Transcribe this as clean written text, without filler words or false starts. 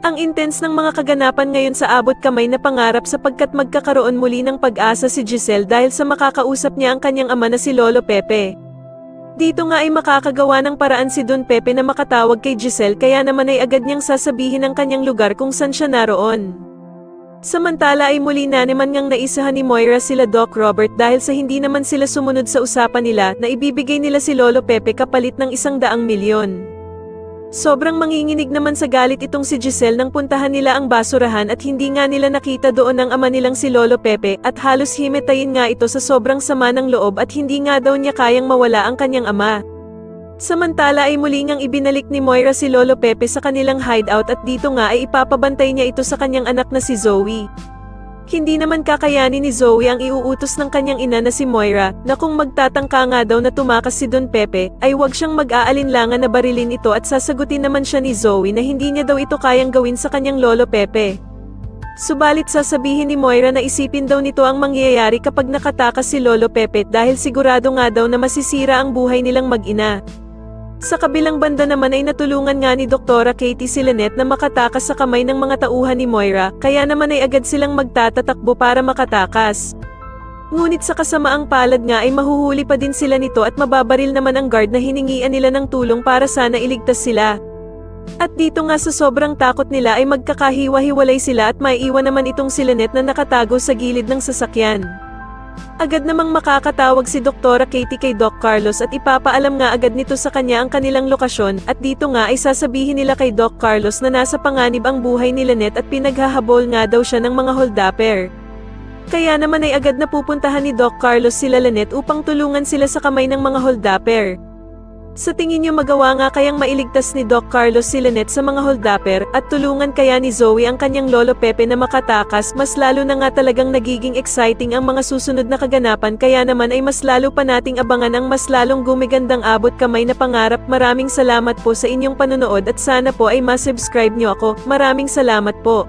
Ang intense ng mga kaganapan ngayon sa abot kamay na pangarap sapagkat magkakaroon muli ng pag-asa si Giselle dahil sa makakausap niya ang kanyang ama na si Lolo Pepe. Dito nga ay makakagawa ng paraan si Don Pepe na makatawag kay Giselle kaya naman ay agad niyang sasabihin ang kanyang lugar kung saan siya naroon. Samantala ay muli na naman ngang naisahan ni Moira sila Doc Robert dahil sa hindi naman sila sumunod sa usapan nila na ibibigay nila si Lolo Pepe kapalit ng 100,000,000. Sobrang manginginig naman sa galit itong si Giselle nang puntahan nila ang basurahan at hindi nga nila nakita doon ang ama nilang si Lolo Pepe at halos himatayin nga ito sa sobrang sama ng loob at hindi nga daw niya kayang mawala ang kanyang ama. Samantala ay muli ngang ibinalik ni Moira si Lolo Pepe sa kanilang hideout at dito nga ay ipapabantay niya ito sa kanyang anak na si Zoe. Hindi naman kakayanin ni Zoe ang iuutos ng kanyang ina na si Moira, na kung magtatangka nga daw na tumakas si Don Pepe, ay huwag siyang mag-aalinlangan na barilin ito at sasagutin naman siya ni Zoe na hindi niya daw ito kayang gawin sa kanyang Lolo Pepe. Subalit sasabihin ni Moira na isipin daw nito ang mangyayari kapag nakatakas si Lolo Pepe dahil sigurado nga daw na masisira ang buhay nilang mag-ina. Sa kabilang banda naman ay natulungan nga ni Doktora Katie si Lynette na makatakas sa kamay ng mga tauhan ni Moira, kaya naman ay agad silang magtatatakbo para makatakas. Ngunit sa kasamaang palad nga ay mahuhuli pa din sila nito at mababaril naman ang guard na hiningian nila ng tulong para sana iligtas sila. At dito nga sa sobrang takot nila ay magkakahiwa-hiwalay sila at maiiwan naman itong si Lynette na nakatago sa gilid ng sasakyan. Agad namang makakatawag si Doktora Katie kay Doc Carlos at ipapaalam nga agad nito sa kanya ang kanilang lokasyon at dito nga ay sasabihin nila kay Doc Carlos na nasa panganib ang buhay ni Lynette at pinaghahabol nga daw siya ng mga holdapper. Kaya naman ay agad na pupuntahan ni Doc Carlos sila Lynette upang tulungan sila sa kamay ng mga holdapper. Sa tingin niyo magawa nga kayang mailigtas ni Doc Carlos si Lynette sa mga holdapper at tulungan kaya ni Zoe ang kanyang Lolo Pepe na makatakas? Mas lalo na nga talagang nagiging exciting ang mga susunod na kaganapan kaya naman ay mas lalo pa nating abangan ang mas lalong gumigandang abot kamay na pangarap. Maraming salamat po sa inyong panonood at sana po ay ma-subscribe niyo ako. Maraming salamat po.